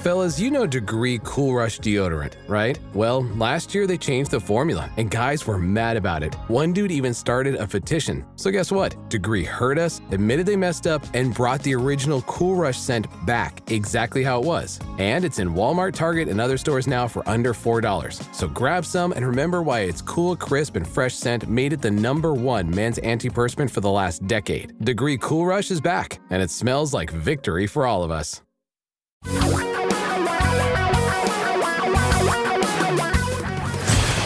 Fellas, you know Degree Cool Rush deodorant, right? Well, last year they changed the formula, and guys were mad about it. One dude even started a petition. So guess what? Degree heard us, admitted they messed up, and brought the original Cool Rush scent back exactly how it was. And it's in Walmart, Target, and other stores now for under $4. So grab some and remember why its cool, crisp, and fresh scent made it the #1 men's antiperspirant for the last decade. Degree Cool Rush is back, and it smells like victory for all of us.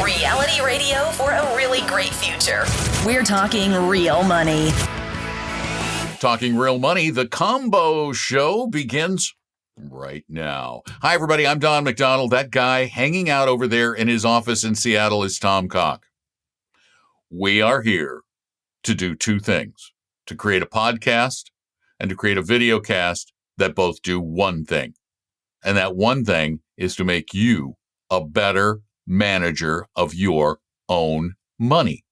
Reality radio for a really great future. We're talking real money. Talking real money, the combo show begins right now. Hi, everybody. I'm Don McDonald. That guy hanging out over there in his office in Seattle is Tom Cock. We are here to do two things, to create a podcast and to create a video cast that both do one thing. And that one thing is to make you a better manager of your own money.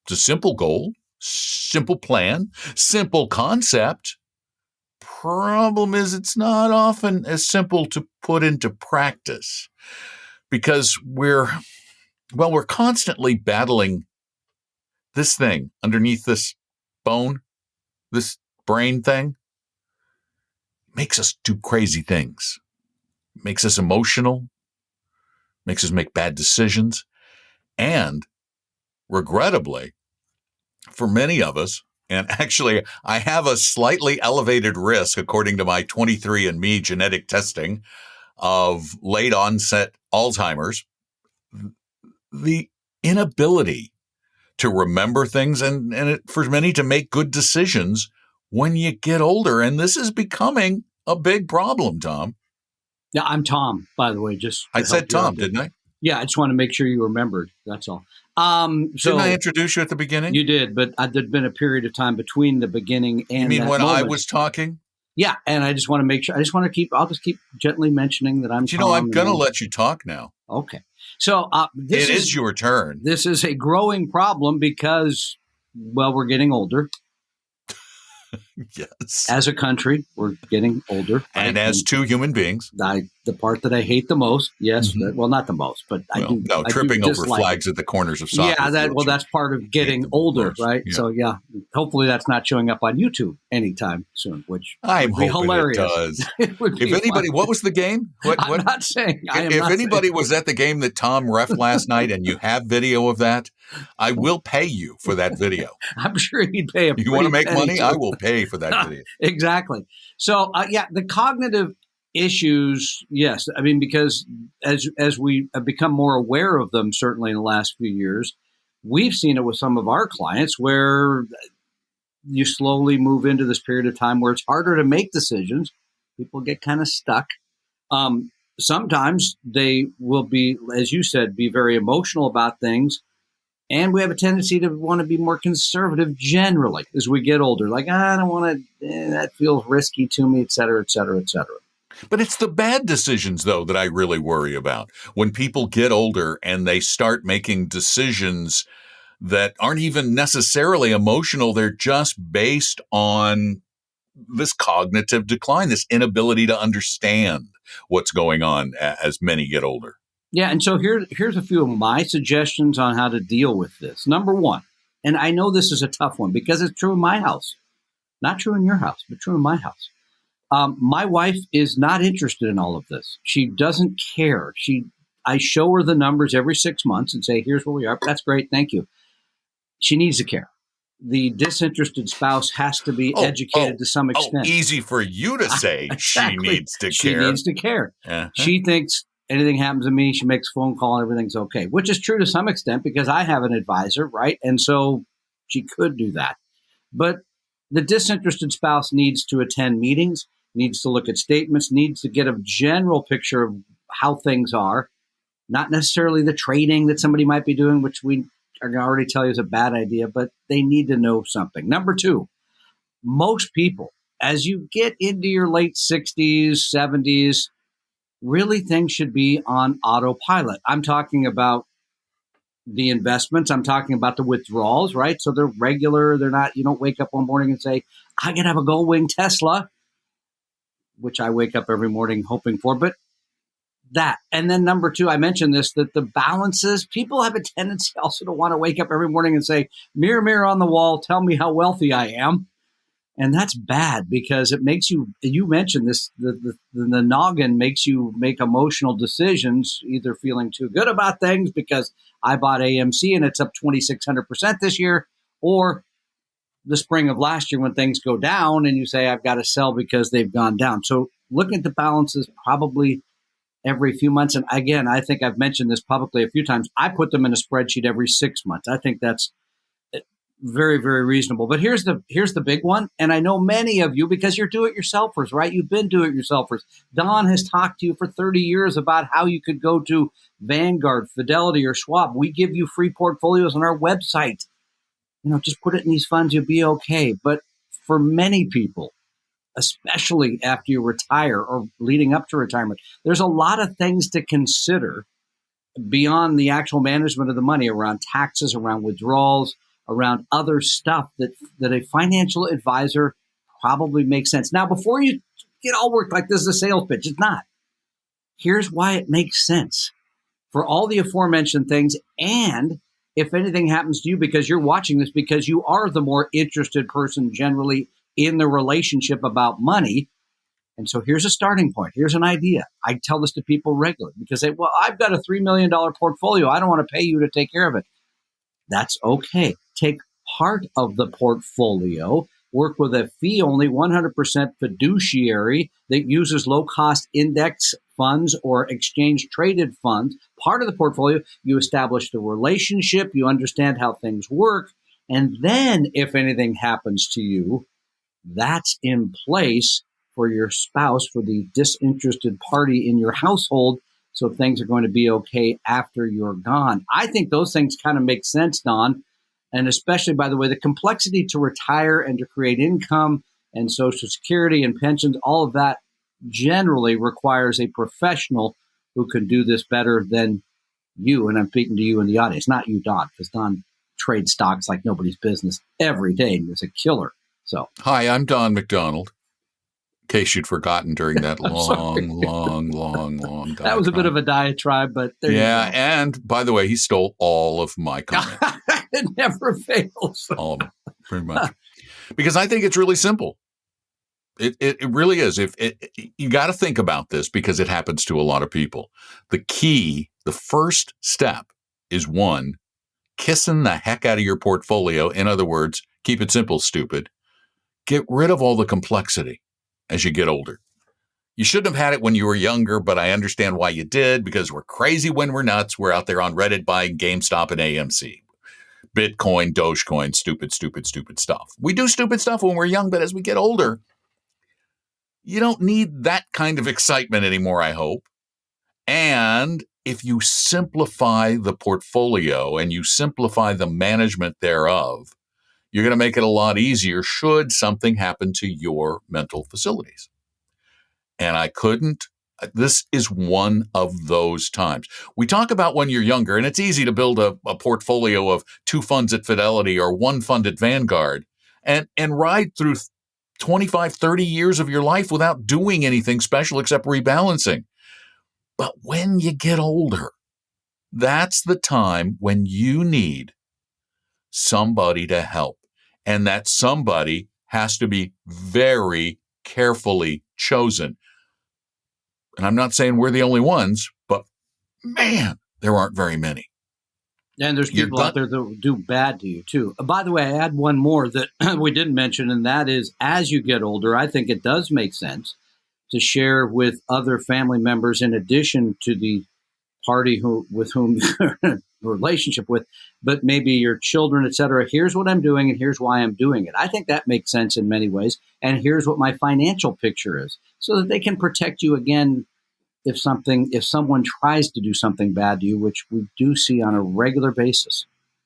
It's a simple goal, simple plan, simple concept. Problem is it's not often as simple to put into practice because we're constantly battling this thing underneath this bone, this brain thing. Makes us do crazy things, makes us emotional, makes us make bad decisions. And regrettably, for many of us, and actually I have a slightly elevated risk, according to my 23andMe genetic testing, of late onset Alzheimer's, the inability to remember things and for many to make good decisions when you get older. And this is becoming a big problem, Tom. Yeah, I'm Tom, by the way. I said Tom, didn't I? Yeah, I just want to make sure you remembered. That's all. Didn't I introduce you at the beginning? You did, but there'd been a period of time between the beginning and you mean that when moment. I was talking? Yeah, and I just want to make sure. I'll just keep gently mentioning that I'm Tom. I'm going to let you talk now. Okay. So it is your turn. This is a growing problem because, we're getting older. Yes. As a country, we're getting older. And as two human beings. The part that I hate the most, yes, not the most, but I do. No, tripping over flags at the corners of soccer. Yeah, that's part of getting older, right? Yeah. So, hopefully that's not showing up on YouTube anytime soon, which I'm would be hoping hilarious. It does. It would be if anybody, fun. What was the game? I'm not saying. If anybody was at the game that Tom reffed last night and you have video of that, I will pay you for that video. I'm sure he'd pay a You want to make money? Too. I will pay for that video. Exactly. So, the cognitive issues, yes. I mean, because as we have become more aware of them, certainly in the last few years, we've seen it with some of our clients where you slowly move into this period of time where it's harder to make decisions. People get kind of stuck. Sometimes they will be, as you said, be very emotional about things. And we have a tendency to want to be more conservative generally as we get older. Like, I don't want to, that feels risky to me, et cetera, et cetera, et cetera. But it's the bad decisions, though, that I really worry about. When people get older and they start making decisions that aren't even necessarily emotional, they're just based on this cognitive decline, this inability to understand what's going on as many get older. Yeah, and so here's a few of my suggestions on how to deal with this. Number one, and I know this is a tough one because it's true in my house. Not true in your house, but true in my house. My wife is not interested in all of this. She doesn't care. I show her the numbers every 6 months and say, here's where we are. That's great. Thank you. She needs to care. The disinterested spouse has to be educated to some extent. Easy for you to say. Exactly. She needs to care. She needs to care. Uh-huh. She thinks anything happens to me, she makes a phone call and everything's okay, which is true to some extent because I have an advisor, right? And so she could do that. But the disinterested spouse needs to attend meetings, needs to look at statements, needs to get a general picture of how things are, not necessarily the trading that somebody might be doing, which we are going to already tell you is a bad idea, but they need to know something. Number two, most people, as you get into your late 60s, 70s, really things should be on autopilot. I'm talking about the investments. I'm talking about the withdrawals, right? So they're regular. They're not, you don't wake up one morning and say, I can have a gold wing Tesla. which I wake up every morning hoping for. But that. And then number two, I mentioned this, that the balances, people have a tendency also to want to wake up every morning and say, mirror, mirror on the wall, tell me how wealthy I am. And that's bad because it makes you mentioned this, the noggin makes you make emotional decisions, either feeling too good about things because I bought AMC and it's up 2,600% this year, or the spring of last year when things go down and you say, I've got to sell because they've gone down. So looking at the balances probably every few months. And again, I think I've mentioned this publicly a few times. I put them in a spreadsheet every 6 months. I think that's very, very reasonable. But here's the big one. And I know many of you, because you're do-it-yourselfers, right? You've been do-it-yourselfers. Don has talked to you for 30 years about how you could go to Vanguard, Fidelity, or Schwab. We give you free portfolios on our website. Just put it in these funds, you'll be okay. But for many people, especially after you retire or leading up to retirement, there's a lot of things to consider beyond the actual management of the money, around taxes, around withdrawals, around other stuff that a financial advisor probably makes sense. Now, before you get all worked like this is a sales pitch, it's not. Here's why it makes sense for all the aforementioned things. And if anything happens to you, because you're watching this, because you are the more interested person generally in the relationship about money. And so here's a starting point. Here's an idea. I tell this to people regularly because they, well, I've got a $3 million portfolio. I don't want to pay you to take care of it. That's okay. Take part of the portfolio, work with a fee-only 100% fiduciary that uses low-cost index funds or exchange-traded funds. Part of the portfolio, you establish the relationship, you understand how things work, and then if anything happens to you, that's in place for your spouse, for the disinterested party in your household, so things are going to be okay after you're gone. I think those things kind of make sense, Don. And especially, by the way, the complexity to retire and to create income and Social Security and pensions, all of that generally requires a professional who can do this better than you. And I'm speaking to you in the audience, not you, Don, because Don trades stocks like nobody's business every day and is a killer. So, hi, I'm Don McDonald. In case you'd forgotten during that long diatribe. That was a bit of a diatribe, but there you go. And by the way, he stole all of my comments. It never fails. All of them, pretty much. Because I think it's really simple. It really is. You got to think about this because it happens to a lot of people. The key, the first step is one, kissing the heck out of your portfolio. In other words, keep it simple, stupid. Get rid of all the complexity as you get older. You shouldn't have had it when you were younger, but I understand why you did, because we're crazy when we're nuts. We're out there on Reddit buying GameStop and AMC. Bitcoin, Dogecoin, stupid stuff. We do stupid stuff when we're young, but as we get older, you don't need that kind of excitement anymore, I hope. And if you simplify the portfolio and you simplify the management thereof, you're going to make it a lot easier should something happen to your mental facilities. And this is one of those times. We talk about when you're younger, and it's easy to build a portfolio of 2 funds at Fidelity or 1 fund at Vanguard and ride through 25, 30 years of your life without doing anything special except rebalancing. But when you get older, that's the time when you need somebody to help. And that somebody has to be very carefully chosen. And I'm not saying we're the only ones, but man, there aren't very many. And there's people out there that will do bad to you too. By the way, I add one more that we didn't mention, and that is as you get older, I think it does make sense to share with other family members in addition to the party with whom you're in a relationship with, but maybe your children, et cetera. Here's what I'm doing and here's why I'm doing it. I think that makes sense in many ways. And here's what my financial picture is, so that they can protect you again if someone tries to do something bad to you, which we do see on a regular basis.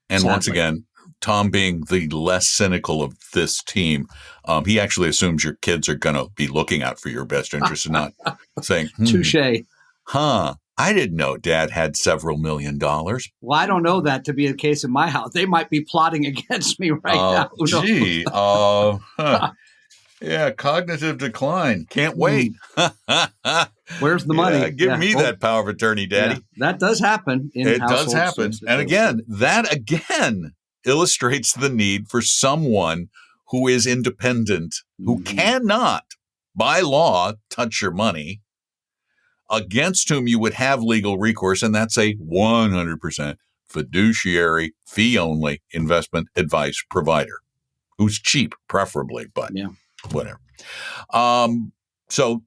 And sadly. Once again, Tom being the less cynical of this team, he actually assumes your kids are going to be looking out for your best interest and not saying, touche. I didn't know Dad had several $1 million. Well, I don't know that to be the case in my house. They might be plotting against me right now. Gee. Yeah, cognitive decline. Can't wait. Where's the money? Yeah, give me that power of attorney, Daddy. Yeah, that does happen in It households. does happen. Yes, And again, that again illustrates the need for someone who is independent, who cannot, by law, touch your money, against whom you would have legal recourse. And that's a 100% fiduciary, fee-only investment advice provider who's cheap, preferably, but whatever. So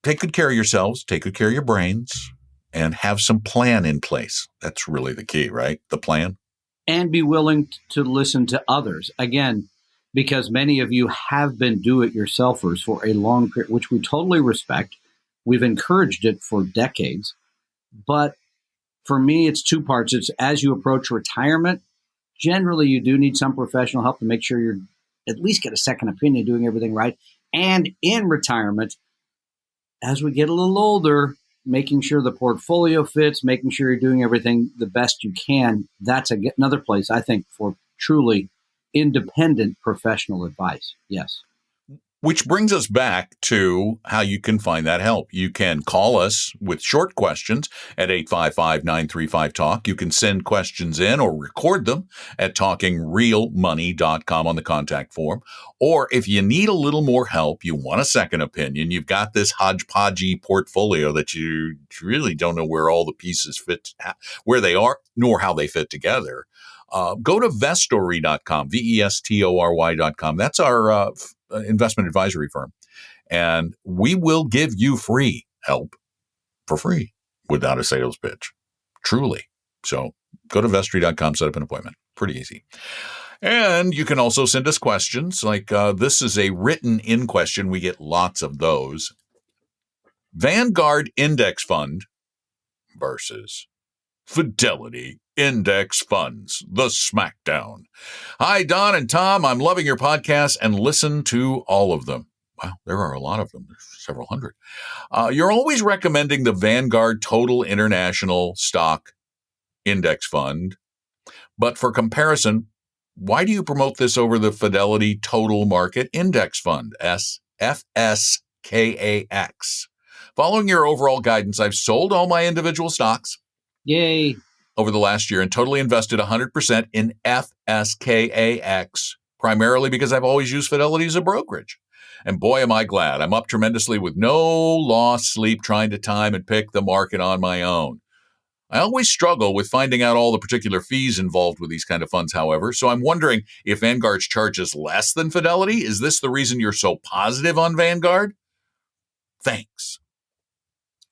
take good care of yourselves, take good care of your brains, and have some plan in place. That's really the key, right? The plan. And be willing to listen to others. Again, because many of you have been do-it-yourselfers for a long period, which we totally respect. We've encouraged it for decades. But for me, it's two parts. It's as you approach retirement, generally you do need some professional help to make sure you're at least get a second opinion, doing everything right. And in retirement, as we get a little older, making sure the portfolio fits, making sure you're doing everything the best you can. That's another place, I think, for truly independent professional advice. Yes. Which brings us back to how you can find that help. You can call us with short questions at 855-935-TALK. You can send questions in or record them at talkingrealmoney.com on the contact form. Or if you need a little more help, you want a second opinion, you've got this hodgepodgey portfolio that you really don't know where all the pieces fit, where they are, nor how they fit together. Go to vestory.com, vestory.com. That's our investment advisory firm. And we will give you free help for free without a sales pitch. Truly. So go to vestory.com, set up an appointment. Pretty easy. And you can also send us questions like this is a written in question. We get lots of those. Vanguard Index Fund versus Fidelity Index Funds, the Smackdown. Hi, Don and Tom. I'm loving your podcast and listen to all of them. Wow, there are a lot of them. There's several hundred. You're always recommending the Vanguard Total International Stock Index Fund. But for comparison, why do you promote this over the Fidelity Total Market Index Fund, FSKAX? Following your overall guidance, I've sold all my individual stocks. Yay. Over the last year and totally invested 100% in FSKAX, primarily because I've always used Fidelity as a brokerage. And boy, am I glad. I'm up tremendously with no lost sleep trying to time and pick the market on my own. I always struggle with finding out all the particular fees involved with these kind of funds, however. So I'm wondering if Vanguard charges less than Fidelity. Is this the reason you're so positive on Vanguard? Thanks.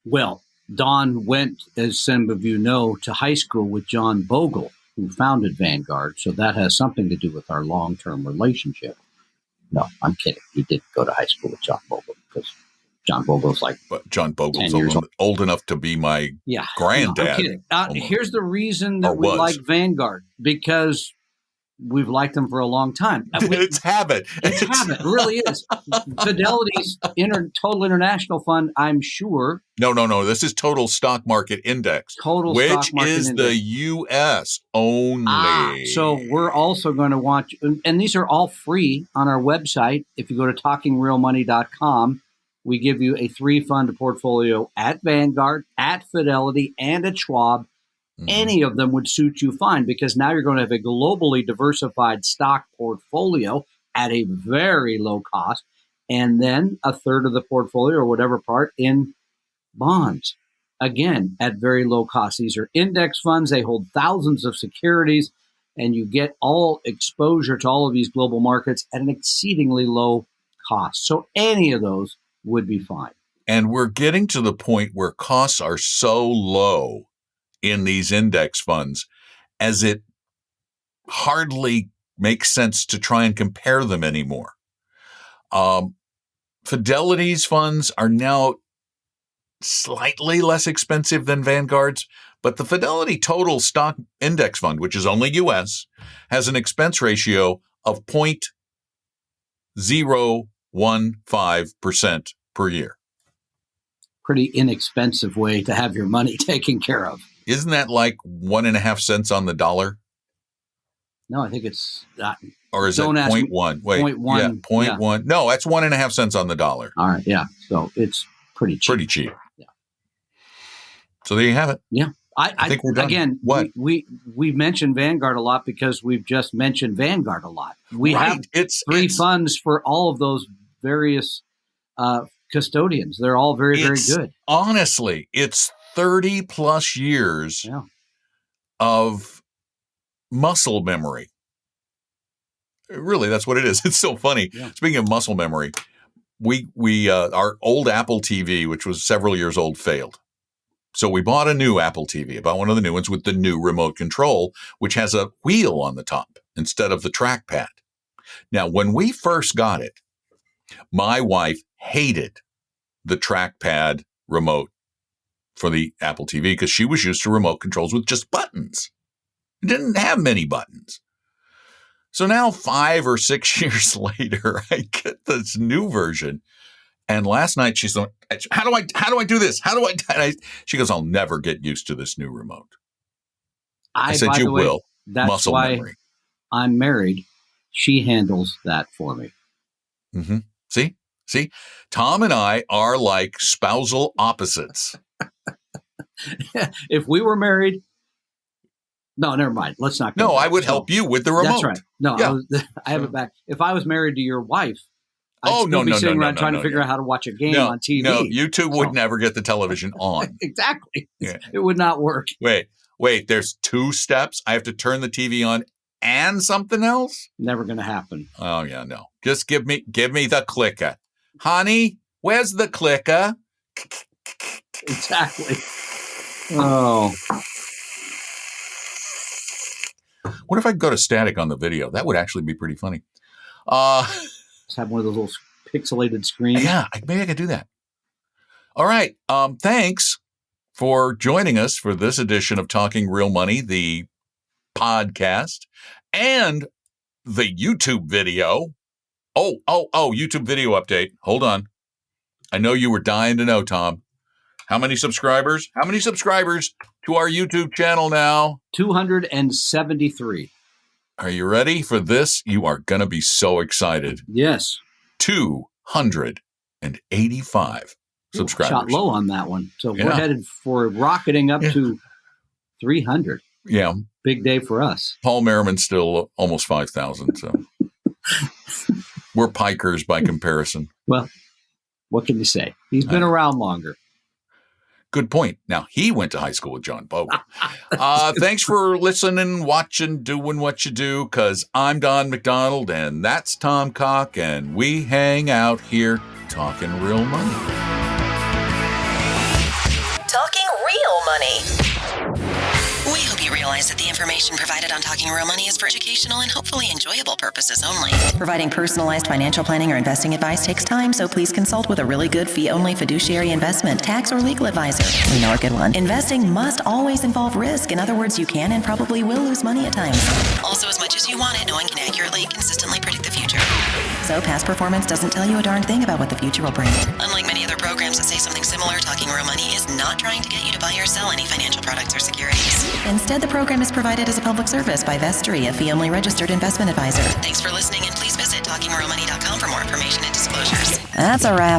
Well, Don went, as some of you know, to high school with John Bogle, who founded Vanguard. So that has something to do with our long-term relationship. No, I'm kidding. He didn't go to high school with John Bogle because John Bogle's like but John Bogle's old enough to be my granddad. No, I'm kidding. Here's the reason that we like Vanguard, because we've liked them for a long time. It's habit. It's habit. It really is. Fidelity's Total International Fund, I'm sure. No. This is Total Stock Market Index. Which is the U.S. only. So we're also going to want you, and these are all free on our website. If you go to talkingrealmoney.com, we give you a 3-fund portfolio at Vanguard, at Fidelity, and at Schwab. Any of them would suit you fine, because now you're going to have a globally diversified stock portfolio at a very low cost, and then a third of the portfolio or whatever part in bonds, again, at very low cost. These are index funds. They hold thousands of securities, and you get all exposure to all of these global markets at an exceedingly low cost. So any of those would be fine. And we're getting to the point where costs are so low in these index funds, as it hardly makes sense to try and compare them anymore. Fidelity's funds are now slightly less expensive than Vanguard's, but the Fidelity Total Stock Index Fund, which is only U.S., has an expense ratio of 0.015% per year. Pretty inexpensive way to have your money taken care of. Isn't that like 1.5 cents on the dollar? No, I think it's or is it don't ask me. 0.1? Wait, 0.1, yeah, 0.1. No, that's 1.5 cents on the dollar. All right, yeah. So it's pretty cheap. Pretty cheap. Yeah. So there you have it. Yeah. I think we're done. Again, What? we mentioned Vanguard a lot because we've just mentioned Vanguard a lot. We have three funds for all of those various custodians. They're all very, very good. Honestly, it's 30 plus years of muscle memory. Really, that's what it is. It's so funny. Yeah. Speaking of muscle memory, we our old Apple TV, which was several years old, failed. So we bought a new Apple TV, about one of the new ones with the new remote control, which has a wheel on the top instead of the trackpad. Now, when we first got it, my wife hated the trackpad remote for the Apple TV because she was used to remote controls with just buttons. It didn't have many buttons. So now 5 or 6 years later, I get this new version. And last night she's like, how do I do this? How do I? She goes, I'll never get used to this new remote. I said, you will. That's muscle why memory. I'm married. She handles that for me. Mm-hmm. See, Tom and I are like spousal opposites. If we were married, no, never mind. Let's not go No, back. I would help you with the remote. That's right. No, yeah. I have it back. If I was married to your wife, I'd be sitting around trying to figure out how to watch a game on TV. No, you two would never get the television on. Exactly. Yeah. It would not work. Wait, there's 2 steps. I have to turn the TV on and something else? Never going to happen. Oh, yeah, no. Just give me the clicker. Honey, where's the clicker? Exactly. Oh. What if I go to static on the video? That would actually be pretty funny. Just have one of those little pixelated screens. Yeah, maybe I could do that. All right. Thanks for joining us for this edition of Talking Real Money, the podcast, and the YouTube video. Oh, YouTube video update. Hold on. I know you were dying to know, Tom. How many subscribers? How many subscribers to our YouTube channel now? 273. Are you ready for this? You are going to be so excited. Yes. 285 subscribers. Shot low on that one. So we're headed for rocketing up to 300. Yeah. Big day for us. Paul Merriman's still almost 5,000. So we're pikers by comparison. Well, what can you say? He's been around longer. Good point. Now, he went to high school with John Bogle. Thanks for listening, watching, doing what you do, because I'm Don McDonald, and that's Tom Cock, and we hang out here talking real money. Talking real money. We hope you realize that the information provided on Talking Real Money is for educational and hopefully enjoyable purposes only. Providing personalized financial planning or investing advice takes time, so please consult with a really good fee-only fiduciary investment, tax, or legal advisor. We know a good one. Investing must always involve risk. In other words, you can and probably will lose money at times. Also, as much as you want it, no one can accurately, consistently predict the future. So past performance doesn't tell you a darn thing about what the future will bring. Unlike many other programs that say something similar, Talking Real Money is not trying to get you to buy or sell any financial products or securities. Instead, the program is provided as a public service by Vestry, a fee-only registered investment advisor. Thanks for listening, and please visit TalkingRealMoney.com for more information and disclosures. That's a wrap.